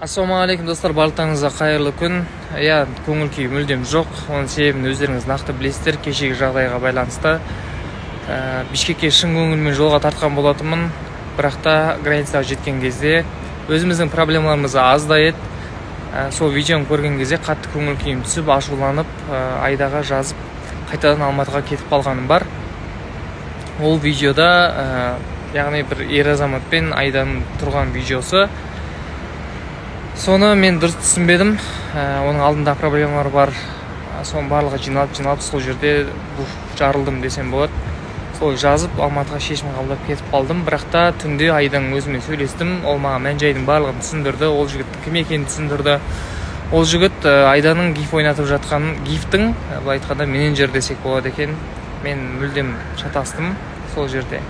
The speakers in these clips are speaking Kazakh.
Ассалаумағалейкум достар, барлықтарыңызға қайырлы күн. Көңіл күй мүлдем жоқ. Оның себебін өздеріңіз нақты білесіздер. Кешегі жағдайға байланысты Бишкекке шын көңілмен жолға тартқан болатынмын. Бірақ та границаға жеткен кезде өзіміздің проблемаларымыз аздай еді. Сол видеоны көрген кезде қатты көңіл күйім түсіп, ашуланып, Айдаға жазып, қайтадан Алматыға кетіп қалғаным бар. Ол видеода яғни бір ер азаматпен Айданың тұрған видеосы. Соны мен дұрыс түсінбедім. Оның алдында проблемалар бар. Соның барлығы жиналып сол жерде жарылдым десем болады. Сол жазып Алматыға шешім қабылдап кетіп қалдым. Бірақ та түнде Айданың өзімен сөйлестім. Ол маған мән-жайдың барлығын түсіндірді. Ол жігіт кім екенін түсіндірді. Ол жігіт Айданың гиф ойнатып жатқан гифтің, былай айтқанда менеджер десек болады екен. Мен мүлдем шатастым сол жерде.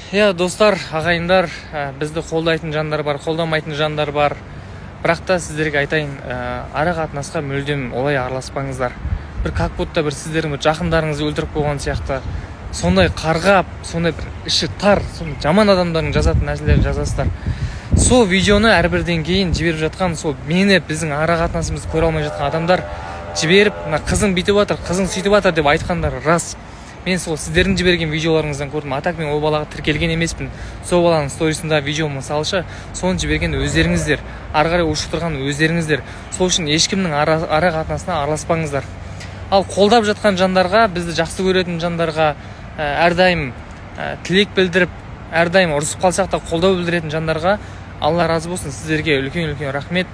Достар, ағайындар, бізді қолдайтын жандар бар, қолдамайтын жандар бар. Бірақ та сіздерге айтайын, ара қатынасқа мүлдем олай араласпаңыздар. Бір как будто бір сіздердің жақындарыңызды өлтіріп қойған сияқты, сондай қарғап, сондай бір іші тар, сондай жаман адамдардың жазатын нәрселерін жазасыздар. Сол видеоны әрбірден кейін жіберіп жатқан, сол мені біздің ара қатынасымызды көре алмай жатқан адамдар жіберіп, қызың бүйтіп жатыр, қызың сөйтіп жатыр деп айтқандар рас. Мен сол сіздердің жіберген видеоларыңыздан көрдім. Атак мен ол балаға тіркелген емеспін. Сол баланың сторисында видео мысалшы, соны жіберген өздеріңіздер, ары қарай ушықтырған өздеріңіздер. Сол үшін ешкімнің ара қатынасына араласпаңыздар. Ал қолдап жатқан жандарға, бізді жақсы көретін жандарға әрдайым тілек білдіріп, әрдайым ұрысып қалсақ та қолдау білдіретін жандарға Алла разы болсын, сіздерге үлкен рахмет.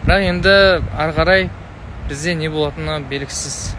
Бірақ енді ары қарай бізде не болатыны белгісіз.